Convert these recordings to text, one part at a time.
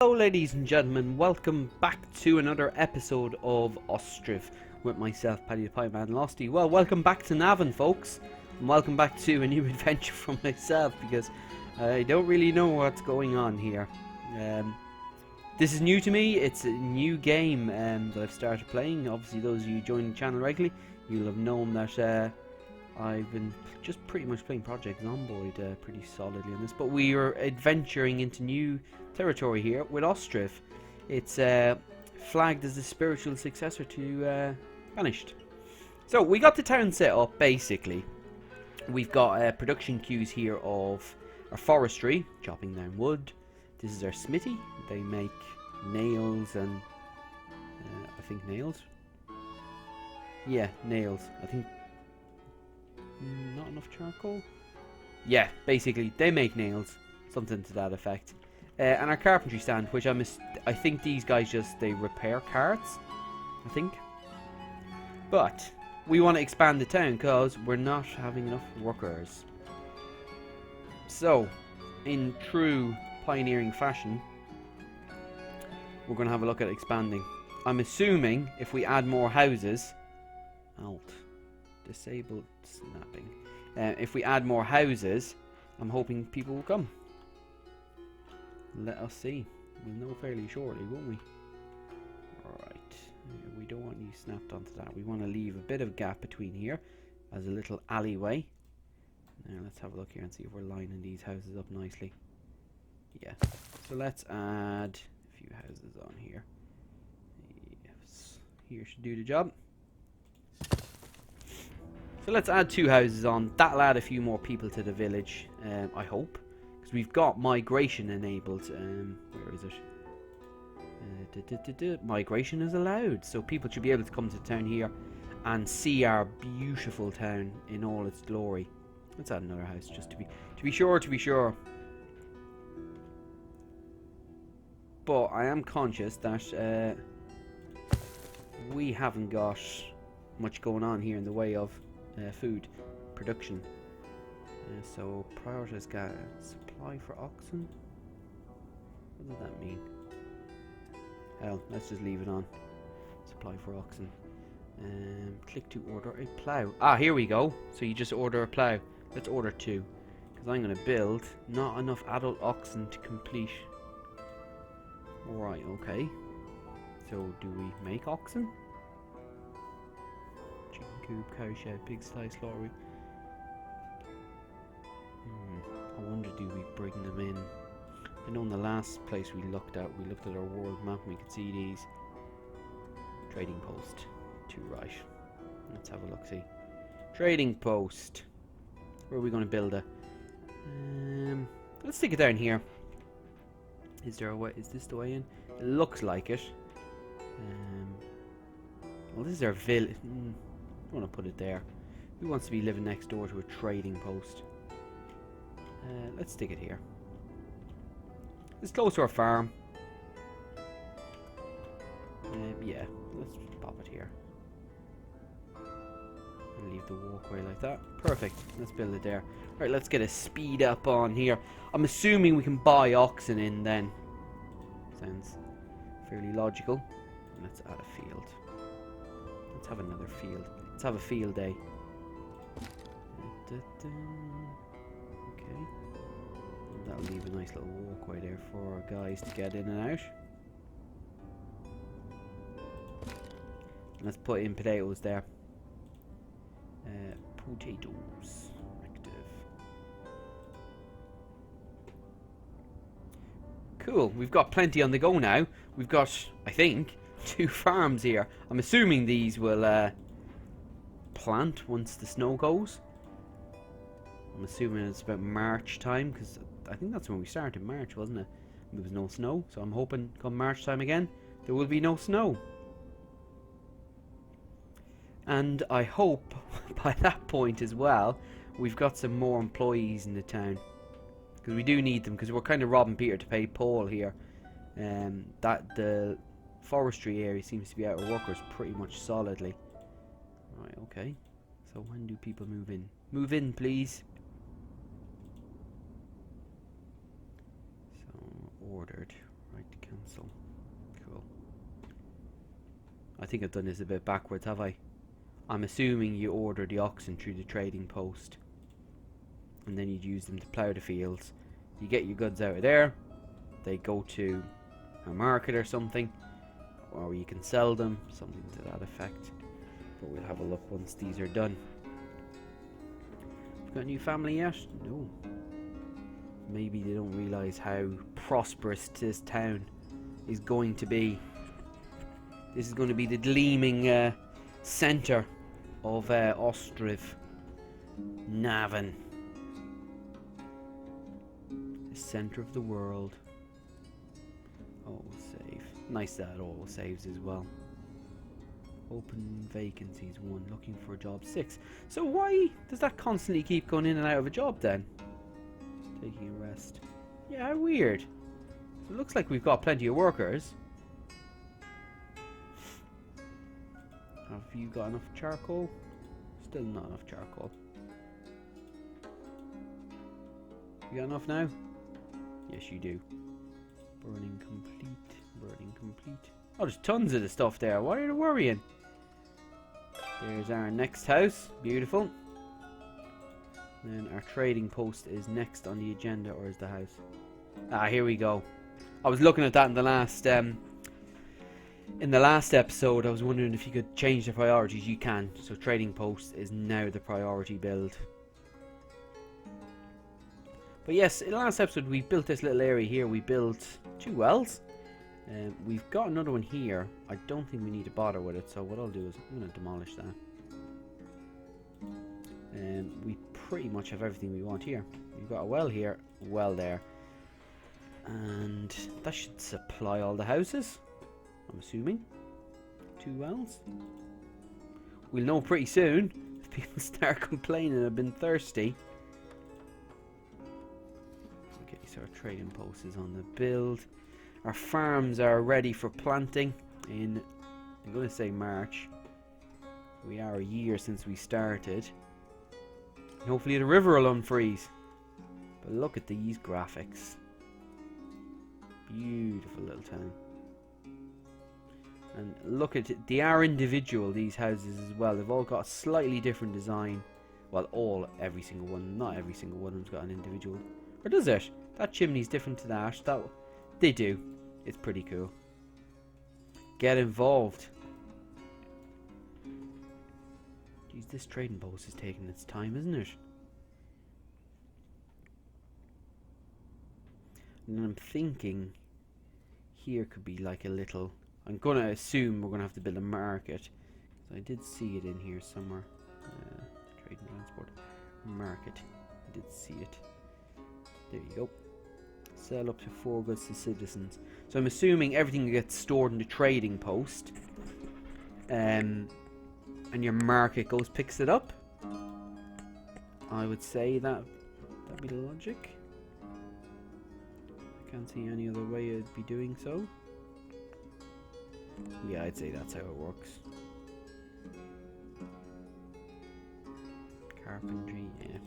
Hello ladies and gentlemen, welcome back to another episode of Ostriv with myself, Paddy the Pie Man Losty. Well, welcome back to Navan, folks, and welcome back to a new adventure from myself, because I don't really know what's going on here. This is new to me. It's a new game that I've started playing. Obviously, those of you joining the channel regularly, you'll have known that I've been just pretty much playing Project Zomboid pretty solidly on this, but we are adventuring into new territory here with Ostriv. It's flagged as the spiritual successor to Banished. So we got the town set up. Basically, we've got production queues here of our forestry, chopping down wood. This is our smithy. They make nails and I think nails. Yeah, nails. I think not enough charcoal. Yeah, basically they make nails, something to that effect. And our carpentry stand, which I think these guys they repair carts, I think. But we want to expand the town because we're not having enough workers. So, in true pioneering fashion, we're going to have a look at expanding. I'm assuming if we add more houses, Alt, disable snapping. If we add more houses, I'm hoping people will come. Let us see. We'll know fairly shortly, won't we? Alright. We don't want you snapped onto that. We want to leave a bit of gap between here as a little alleyway. Now let's have a look here and see if we're lining these houses up nicely. Yeah. So let's add a few houses on here. Yes. Here should do the job. So let's add 2 houses on. That'll add a few more people to the village, I hope. Because we've got migration enabled. Where is it? Migration is allowed. So people should be able to come to town here and see our beautiful town in all its glory. Let's add another house just to be sure. But I am conscious that we haven't got much going on here in the way of food production. So prioritize supply for oxen. What does that mean? Hell, let's just leave it on. Supply for oxen. Click to order a plough. Ah, here we go. So you just order a plough. Let's order 2. Because I'm going to build not enough adult oxen to complete. Alright, okay. So do we make oxen? Chicken coop, cow shed, pigsty, slaughter. I wonder, do we bring them in? I know in the last place we looked at our world map and we could see these. Trading post to right. Let's have a look, see. Trading post. Where are we going to build it? Let's take it down here. Is there a way? Is this the way in? It looks like it. Well, this is our village. I want to put it there. Who wants to be living next door to a trading post? Let's stick it here. It's close to our farm. Yeah, let's pop it here. And leave the walkway like that. Perfect. Let's build it there. Right, let's get a speed up on here. I'm assuming we can buy oxen in then. Sounds fairly logical. Let's add a field. Let's have another field. Let's have a field day. Okay. That'll leave a nice little walkway there for our guys to get in and out. And let's put in potatoes there. Potatoes. Active. Cool. We've got plenty on the go now. We've got, I think, 2 farms here. I'm assuming these will plant once the snow goes. I'm assuming it's about March time, because I think that's when we started, March, wasn't it? There was no snow, so I'm hoping come March time again, there will be no snow. And I hope by that point as well, we've got some more employees in the town. Because we do need them, because we're kind of robbing Peter to pay Paul here. That the forestry area seems to be out of workers pretty much solidly. Right, okay. So when do people move in? Move in, please. So ordered. Right, I think I've done this a bit backwards, have I? I'm assuming you order the oxen through the trading post, and then you'd use them to plough the fields. You get your goods out of there, they go to a market or something, or you can sell them, something to that effect. But we'll have a look once these are done. Got a new family yet? No. Maybe they don't realise how prosperous this town is going to be. This is going to be the gleaming centre of Ostriv. Navan. The centre of the world. Auto save. Nice that it auto saves as well. Open vacancies 1. Looking for a job 6. So why does that constantly keep going in and out of a job then? Taking a rest. Yeah, weird. So it looks like we've got plenty of workers. Have you got enough charcoal? Still not enough charcoal. You got enough now? Yes, you do. Burning complete. Burning complete. Oh, there's tons of the stuff there. Why are you worrying? There's our next house. Beautiful. Then our trading post is next on the agenda, or is the house? Ah, here we go. I was looking at that in the last episode. I was wondering if you could change the priorities. You can. So trading post is now the priority build. But yes, in the last episode we built this little area here. We built 2 wells. We've got another one here. I don't think we need to bother with it. So what I'll do is I'm going to demolish that. We pretty much have everything we want here. We've got a well here, a well there, and that should supply all the houses, I'm assuming. 2 wells. We'll know pretty soon if people start complaining I've been thirsty. Okay, so our trading post is on the build. Our farms are ready for planting in, I'm going to say March. We are a year since we started. Hopefully the river will unfreeze. But look at these graphics. Beautiful little town. And look at it. They are individual, these houses as well. They've all got a slightly different design. Well, every single one. Not every single one of them's got an individual. Or does it? That chimney's different to that. They do. It's pretty cool. Get involved. This trading post is taking its time, isn't it? And I'm thinking here could be like a little... I'm going to assume we're going to have to build a market. I did see it in here somewhere. Trade and transport. Market. I did see it. There you go. Sell up to 4 goods to citizens. So I'm assuming everything gets stored in the trading post. And your market goes picks it up. I would say that'd be the logic. I can't see any other way I'd be doing so. Yeah, I'd say that's how it works. Carpentry, yeah.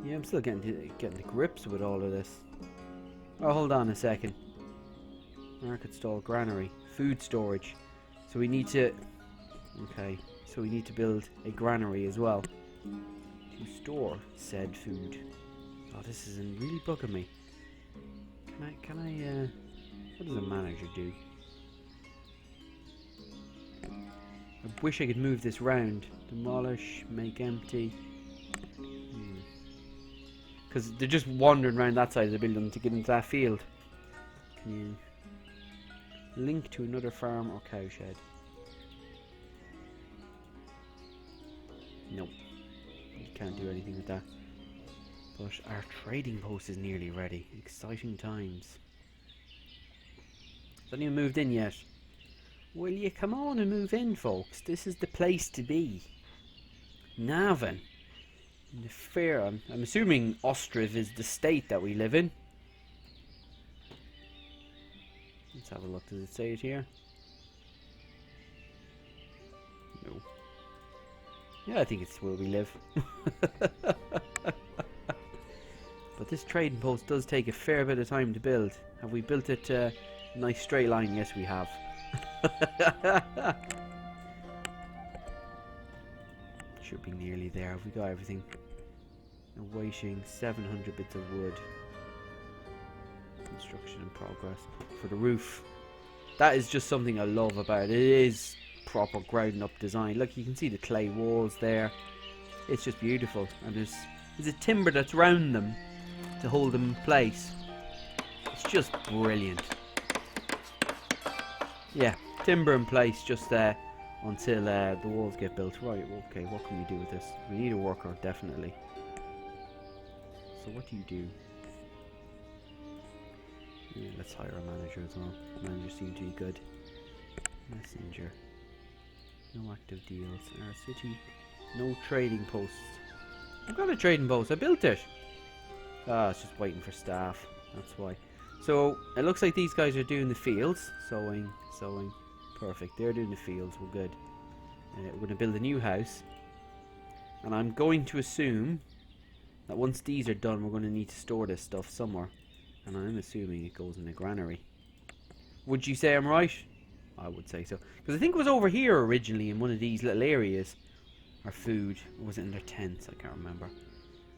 Yeah, I'm still getting to grips with all of this. Oh, hold on a second. Market stall, granary, food storage. So we need to... Okay, so we need to build a granary as well to store said food. Oh, this isn't really bugging me. Can I, what does a manager do? I wish I could move this round. Demolish, make empty. Because they're just wandering around that side of the building to get into that field. Can you link to another farm or cowshed? Nope. You can't do anything with that. But our trading post is nearly ready. Exciting times. Hasn't even moved in yet. Will you come on and move in, folks? This is the place to be. Navan. In the fair. I'm assuming Ostriv is the state that we live in. Let's have a look. Does it say it here? No. Yeah, I think it's where we live. But this trading post does take a fair bit of time to build. Have we built it a nice straight line? Yes, we have. Should be nearly there. Have we got everything? Awaiting 700 bits of wood. Construction in progress. For the roof. That is just something I love about it. It is proper ground up design. Look, you can see the clay walls there. It's just beautiful. And there's a timber that's round them to hold them in place. It's just brilliant. Yeah, timber in place just there until the walls get built. Right, okay, what can we do with this? We need a worker, definitely. So what do you do? Yeah, let's hire a manager as well. Manager seemed to be good. Messenger. No active deals. Our city. No trading posts. I've got a trading post. I built it. Ah, it's just waiting for staff. That's why. So it looks like these guys are doing the fields. Sowing. Perfect. They're doing the fields. We're good. We're going to build a new house. And I'm going to assume that once these are done, we're going to need to store this stuff somewhere. And I'm assuming it goes in the granary. Would you say I'm right? I would say so. Because I think it was over here originally in one of these little areas. Our food. Or was it in their tents? I can't remember.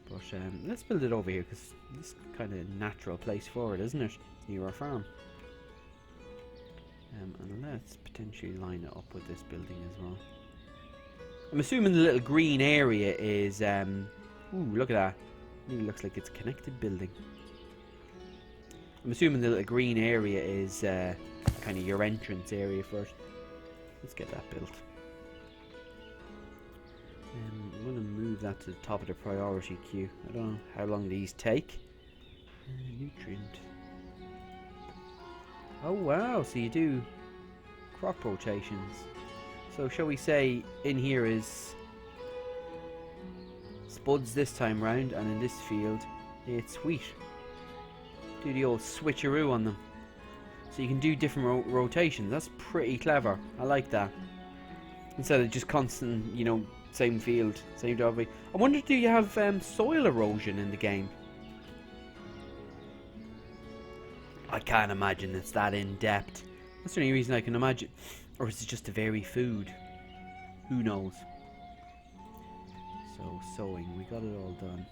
But let's build it over here because this is kind of a natural place for it, isn't it? Near our farm. And let's potentially line it up with this building as well. I'm assuming the little green area is... ooh, look at that. It really looks like it's a connected building. I'm assuming the little green area is kind of your entrance area first. Let's get that built. I'm going to move that to the top of the priority queue. I don't know how long these take. Nutrient. Oh wow, so you do crop rotations. So shall we say in here is spuds this time round, and in this field it's wheat. Do the old switcheroo on them. So you can do different rotations. That's pretty clever. I like that. Instead of just constant, you know, same field, same job. I wonder, do you have soil erosion in the game? I can't imagine it's that in-depth. That's the only reason I can imagine. Or is it just to vary food? Who knows? So, sowing. We got it all done.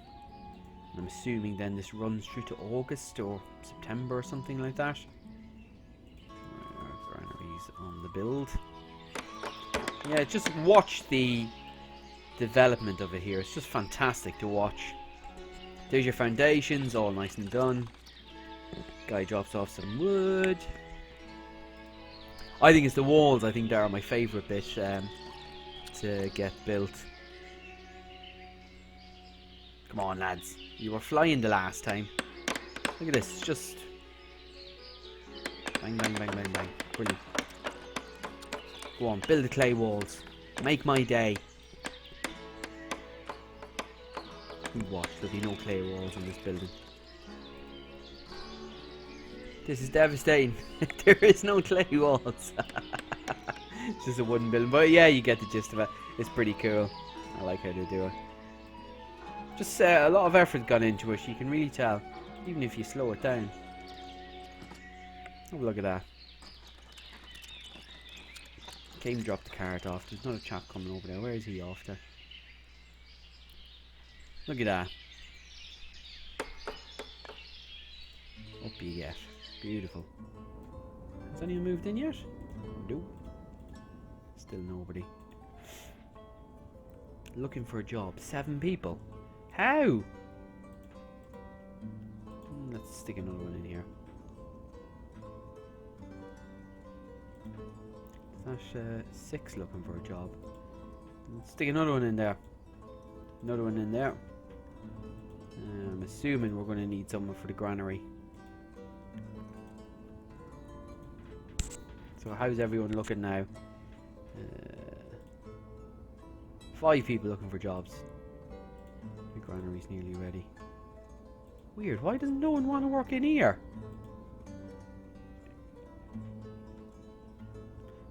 I'm assuming then this runs through to August or September or something like that. Our granaries on the build. Yeah, just watch the development of it here. It's just fantastic to watch. There's your foundations, all nice and done. Guy drops off some wood. I think it's the walls. I think they are my favourite bit to get built. Come on, lads. You were flying the last time. Look at this. Just bang, bang, bang, bang, bang. Brilliant. Go on, build the clay walls. Make my day. You watch. There'll be no clay walls in this building. This is devastating. There is no clay walls. It's just a wooden building. But yeah, you get the gist of it. It's pretty cool. I like how they do it. Just a lot of effort gone into it. You can really tell. Even if you slow it down. Have a look at that. Came dropped the cart off. There's another chap coming over there. Where is he off to? Look at that. Up you get. Beautiful. Has anyone moved in yet? Nope. Still nobody. Looking for a job. 7 people. How? Let's stick another one in here. Is that 6 looking for a job? Let's stick another one in there. Another one in there. I'm assuming we're going to need someone for the granary. So how's everyone looking now? 5 people looking for jobs. The granary's nearly ready. Weird, why doesn't no one want to work in here?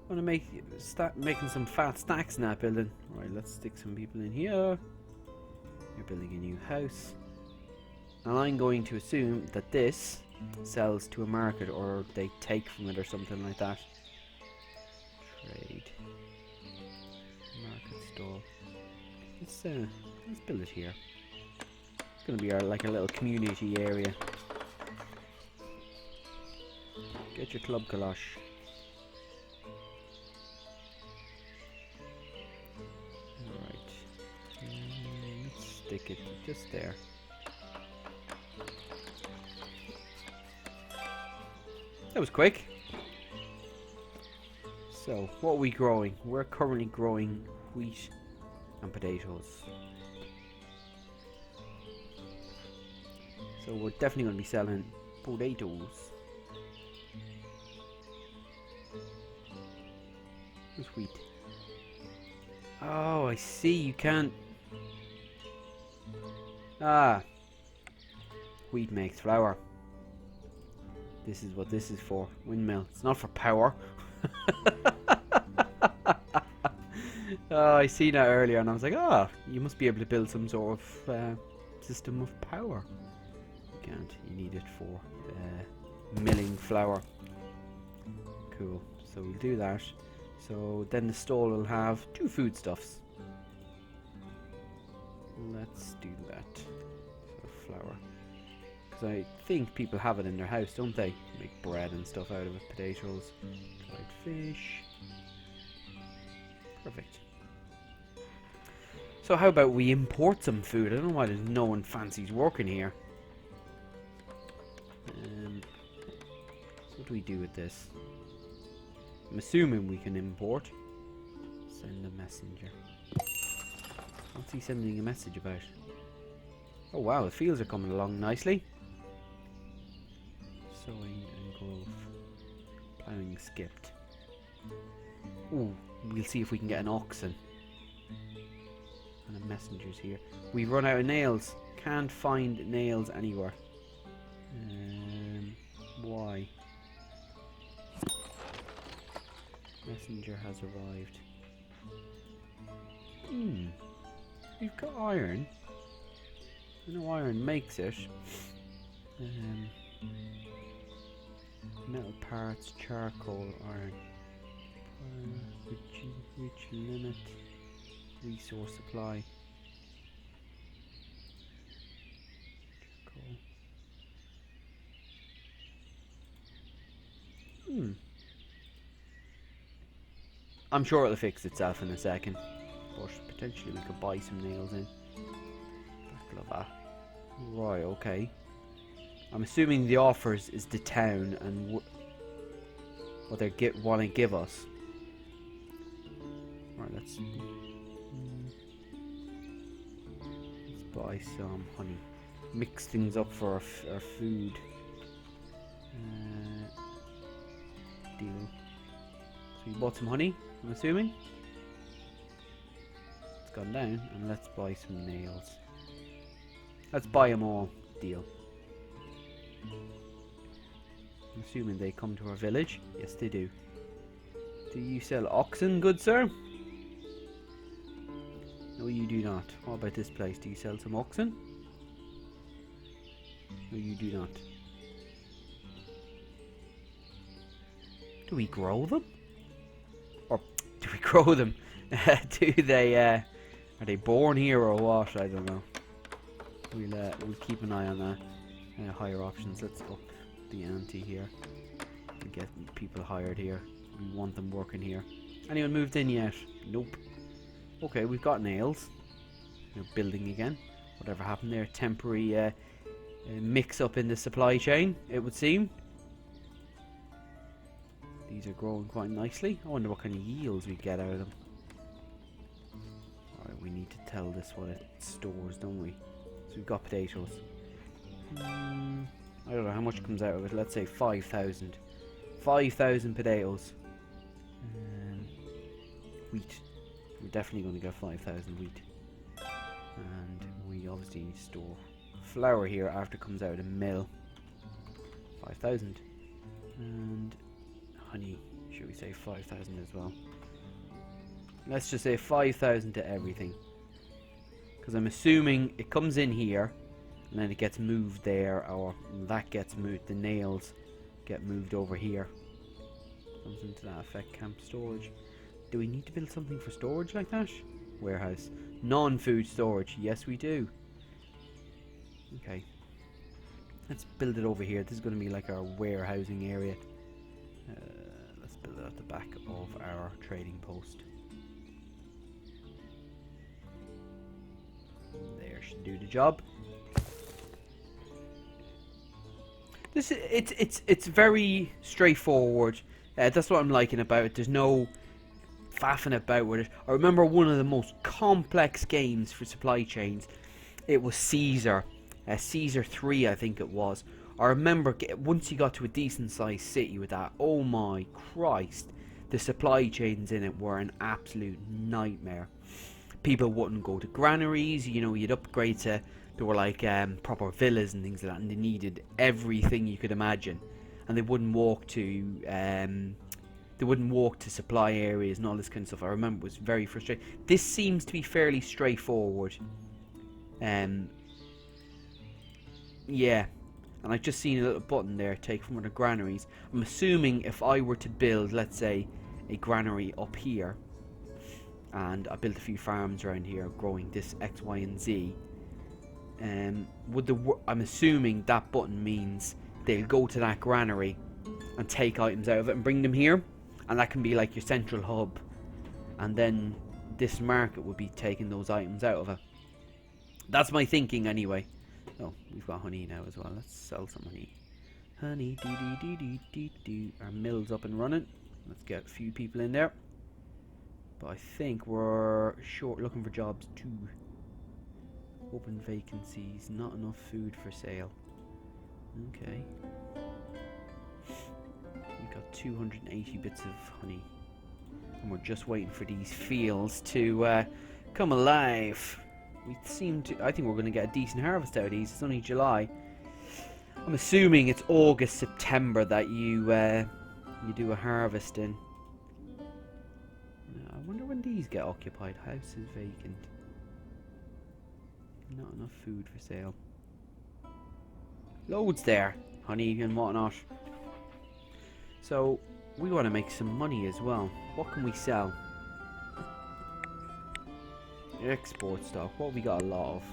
I want to start making some fat stacks in that building. Right, let's stick some people in here. You're building a new house. And I'm going to assume that this sells to a market, or they take from it or something like that. Trade. Market stall. Let's build it here. It's gonna be our like a little community area. Get your club colosh. Alright. Let's stick it just there. That was quick. So, what are we growing? We're currently growing wheat and potatoes. So we're definitely going to be selling potatoes. Where's wheat? Oh, I see. You can't... Ah. Wheat makes flour. This is what this is for. Windmill. It's not for power. Oh, I seen that earlier and I was like, oh, you must be able to build some sort of system of power. You can't. You need it for milling flour. Cool. So we'll do that. So then the stall will have 2 foodstuffs. Let's do that. So flour. Because I think people have it in their house, don't they? Make bread and stuff out of it. Potatoes, dried fish. Perfect. So how about we import some food? I don't know why there's no one fancies working here. So what do we do with this? I'm assuming we can import. Send a messenger. What's he sending a message about? Oh wow, the fields are coming along nicely. Sowing and growth. Ploughing skipped. Ooh, we'll see if we can get an oxen. And a messenger's here. We've run out of nails. Can't find nails anywhere. Why? Messenger has arrived. We've got iron. I know iron makes it. Metal parts, charcoal, iron. Which limit? Resource supply. Charcoal. I'm sure it'll fix itself in a second. But potentially we could buy some nails in. Baklava. Right, okay. I'm assuming the offers is the town and what they want to give us. Right, let's buy some honey. Mix things up for our food. Deal. So we bought some honey, I'm assuming. It's gone down, and let's buy some nails. Let's buy them all. Deal. I'm assuming they come to our village. Yes, they do. Do you sell oxen, good sir? No, you do not. What about this place? Do you sell some oxen? No, you do not. Do we grow them? Or do we grow them? Do they, are they born here or what? I don't know. We'll keep an eye on that. Higher options. Let's up the ante here. And get people hired here. We want them working here. Anyone moved in yet? Nope. Okay, we've got nails. They're building again. Whatever happened there? Temporary mix up in the supply chain, it would seem. These are growing quite nicely. I wonder what kind of yields we get out of them. Alright, we need to tell this what it stores, don't we? So we've got potatoes. I don't know how much comes out of it. Let's say 5,000. 5,000 potatoes. Wheat. We're definitely going to get 5,000 wheat. And we obviously store flour here after it comes out of the mill. 5,000. And honey. Should we say 5,000 as well? Let's just say 5,000 to everything. Because I'm assuming it comes in here. And then it gets moved there. Or that gets moved. The nails get moved over here. Something to that effect. Camp storage. Do we need to build something for storage like that? Warehouse. Non-food storage. Yes, we do. Okay. Let's build it over here. This is going to be like our warehousing area. Let's build it at the back of our trading post. There should do the job. It's very straightforward. That's what I'm liking about it. There's no faffing about with it. I remember one of the most complex games for supply chains. It was Caesar. Caesar 3, I think it was. I remember once you got to a decent sized city with that, oh my Christ, the supply chains in it were an absolute nightmare. People wouldn't go to granaries, you know, you'd upgrade to, there were like proper villas and things like that, and they needed everything you could imagine. And they wouldn't walk to supply areas and all this kind of stuff. I remember it was very frustrating. This seems to be fairly straightforward. Yeah, and I've just seen a little button there, take from one of the granaries. I'm assuming if I were to build, let's say, a granary up here, and I built a few farms around here growing this X, Y, and Z, I'm assuming that button means they'll go to that granary and take items out of it and bring them here, and that can be like your central hub, and then this market would be taking those items out of it. That's my thinking anyway. Oh, we've got honey now as well. Let's sell some honey. Honey, do. Our mill's up and running. Let's get a few people in there. But I think we're looking for jobs too. Open vacancies. Not enough food for sale. Okay. We've got 280 bits of honey. And we're just waiting for these fields to come alive. I think we're going to get a decent harvest out of these. It's only July. I'm assuming it's August, September that you do a harvest in. I wonder when these get occupied. House is vacant. Not enough food for sale. Loads there. Honey and whatnot. So, we want to make some money as well. What can we sell? Export stock. What have we got a lot of?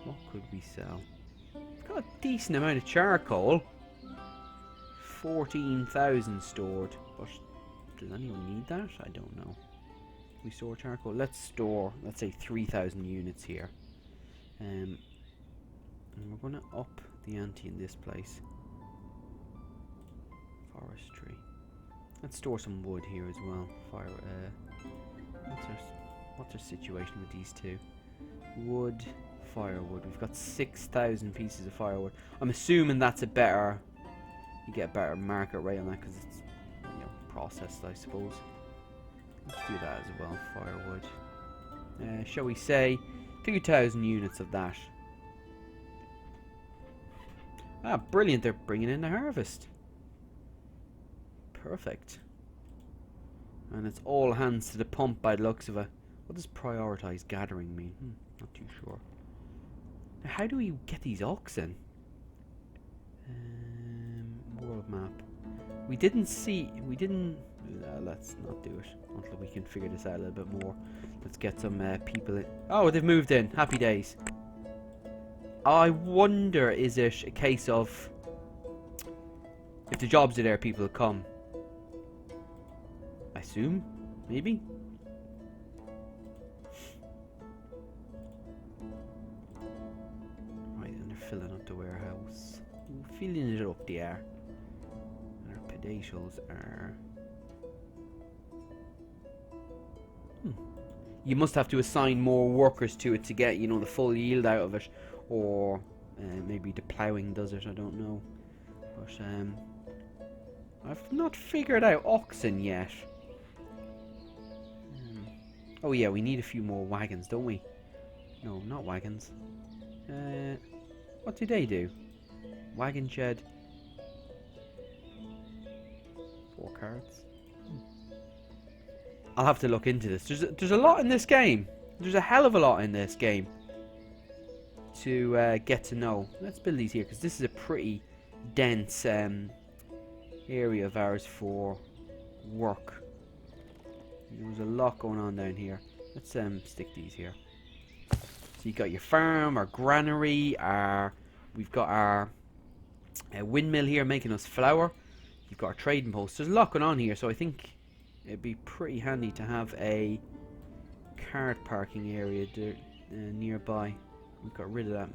What could we sell? We've got a decent amount of charcoal. 14,000 stored. But does anyone need that? I don't know. We store charcoal. Let's store, let's say 3,000 units here. And we're going to up the ante in this place. Forestry. Let's store some wood here as well. What's our situation with these two? Wood, firewood. We've got 6,000 pieces of firewood. I'm assuming that's a better. You get a better market rate on that because it's, you know, processed, I suppose. Let's do that as well. Firewood. Shall we say 2,000 units of that? Ah, brilliant! They're bringing in the harvest. Perfect. And it's all hands to the pump by the looks of it. What does prioritise gathering mean? Not too sure. Now, how do we get these oxen? World map. We didn't. Let's not do it until we can figure this out a little bit more. Let's get some people in. Oh, they've moved in. Happy days. I wonder, is it a case of if the jobs are there, people will come? I assume, maybe. Right, and they're filling up the warehouse. Ooh, filling it up there. Our potatoes are. You must have to assign more workers to it to get, you know, the full yield out of it, or maybe the ploughing does it. I don't know, but I've not figured out oxen yet. Oh yeah, we need a few more wagons, don't we? No, not wagons. What do they do? Wagon shed. 4 carts. I'll have to look into this. There's a lot in this game. There's a hell of a lot in this game. to get to know. Let's build these here because this is a pretty dense area of ours for work. There's a lot going on down here. Let's stick these here. So you got your farm, our granary, we've got our windmill here making us flour. You've got our trading post. There's a lot going on here, so I think it'd be pretty handy to have a cart parking area nearby. We've got rid of that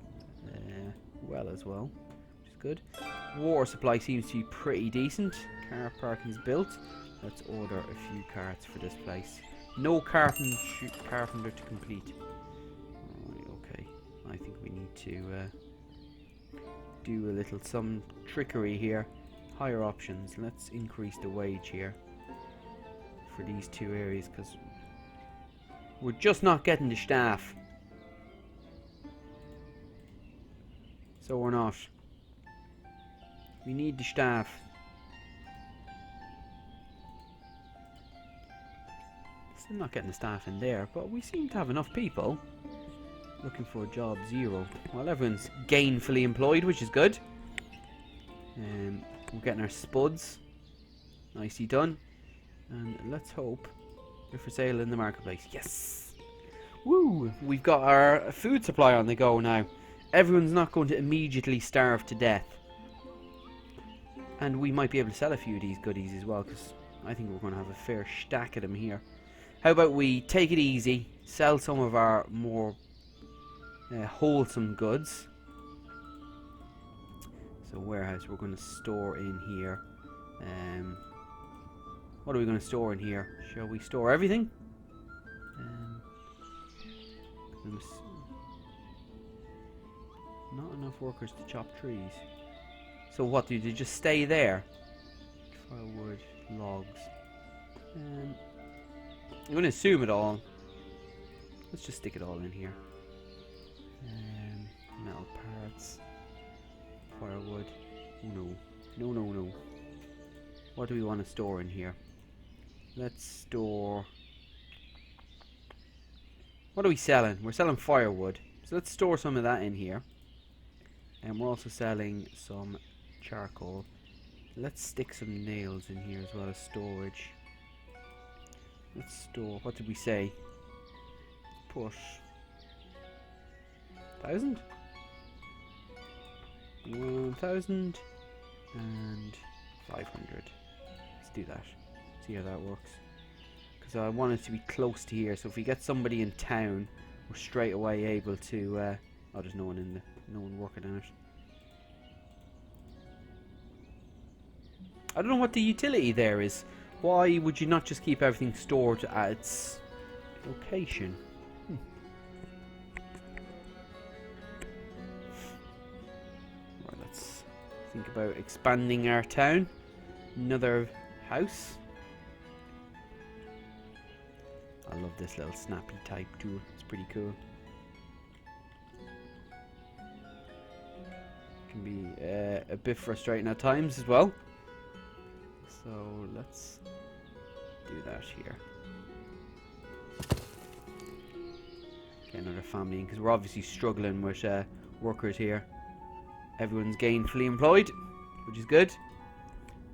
well as well, which is good. Water supply seems to be pretty decent. Car parking's built. Let's order a few carts for this place. No carpenter to complete. Right, okay. I think we need to do a little some trickery here. Higher options. Let's increase the wage here for these two areas because we're just not getting the staff. So we're not. We need the staff. Still not getting the staff in there, but we seem to have enough people looking for a job 0. Well, everyone's gainfully employed, which is good. We're getting our spuds. Nicely done. And let's hope they're for sale in the marketplace. Yes! Woo! We've got our food supply on the go now. Everyone's not going to immediately starve to death. And we might be able to sell a few of these goodies as well, because I think we're going to have a fair stack of them here. How about we take it easy, sell some of our more wholesome goods. So warehouse, we're going to store in here. What are we going to store in here? Shall we store everything? Not enough workers to chop trees. So what, do they just stay there? Firewood, logs. I'm going to assume it all. Let's just stick it all in here. Metal parts. Firewood. Oh no. No, no, no. What do we want to store in here? Let's store... What are we selling? We're selling firewood. So let's store some of that in here. And we're also selling some charcoal. Let's stick some nails in here as well as storage. Let's store... What did we say? Put... 1,000? 1,000 and 500. Let's do that. See how that works. Because I want it to be close to here, so if we get somebody in town, we're straight away able to. Oh, there's no one working on it. I don't know what the utility there is. Why would you not just keep everything stored at its location? Right, let's think about expanding our town. Another house. I love this little snappy type tool. It's pretty cool. Can be a bit frustrating at times as well. So let's do that here. Get another family in because we're obviously struggling with workers here. Everyone's gainfully employed, which is good,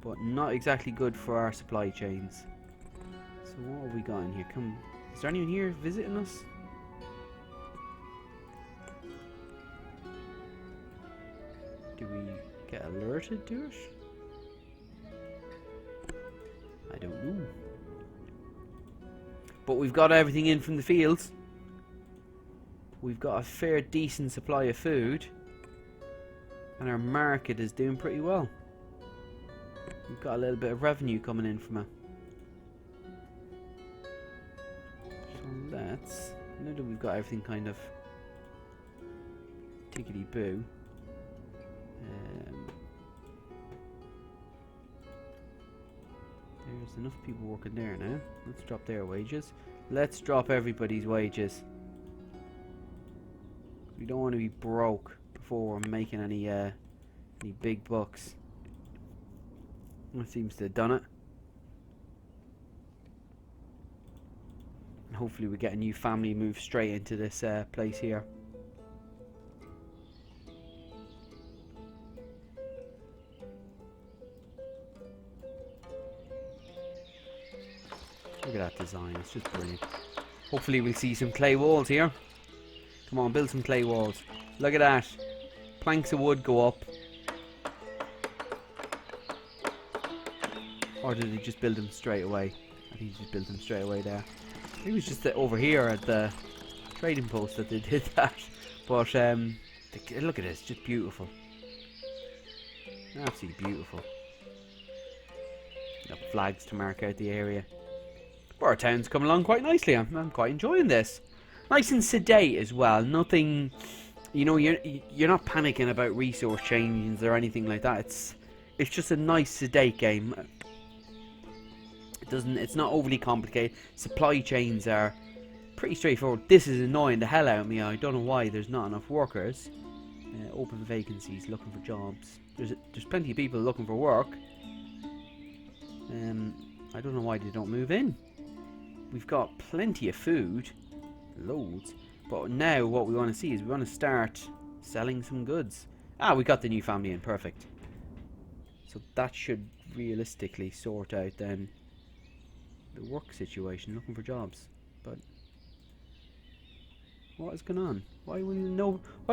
but not exactly good for our supply chains. So what have we got in here? Is there anyone here visiting us? Do we get alerted to it? I don't know. But we've got everything in from the fields. We've got a fair decent supply of food. And our market is doing pretty well. We've got a little bit of revenue coming in from it. So let's... Now that we've got everything kind of tickety-boo. There's enough people working there now. Let's drop their wages. Let's drop everybody's wages. We don't want to be broke before we're making any big bucks. That seems to have done it. And hopefully we get a new family move straight into this place here. Look at that design, it's just brilliant. Hopefully we'll see some clay walls here. Come on, build some clay walls. Look at that. Planks of wood go up. Or did he just build them straight away? I think he just built them straight away there. It was just over here at the trading post that they did that. But look at this, just beautiful. Absolutely beautiful. Got flags to mark out the area. But our town's coming along quite nicely. I'm quite enjoying this. Nice and sedate as well. Nothing, you know, you're not panicking about resource changes or anything like that. It's just a nice sedate game. It's not overly complicated. Supply chains are pretty straightforward. This is annoying the hell out of me. I don't know why there's not enough workers. Open vacancies, looking for jobs. There's plenty of people looking for work. I don't know why they don't move in. We've got plenty of food, loads. But now what we want to see is we want to start selling some goods. We got the new family in, perfect. So that should realistically sort out then the work situation, looking for jobs. But what is going on? Why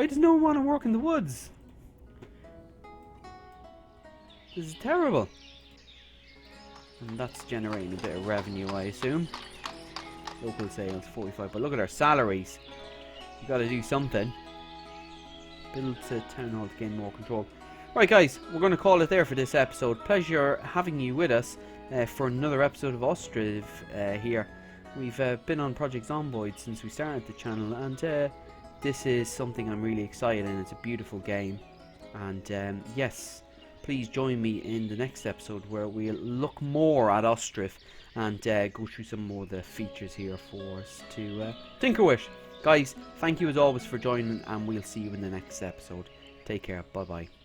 does no one want to work in the woods? This is terrible. And that's generating a bit of revenue, I assume. Local sales 45, but look at our salaries. You got to do something. Build to town hall to gain more control. Right, guys, we're going to call it there for this episode. Pleasure having you with us for another episode of Ostriv here. We've been on Project Zomboid since we started the channel, and this is something I'm really excited in. It's a beautiful game, and yes, please join me in the next episode where we'll look more at Ostriv and go through some more of the features here for us to tinker with. Guys, thank you as always for joining, and we'll see you in the next episode. Take care, bye bye.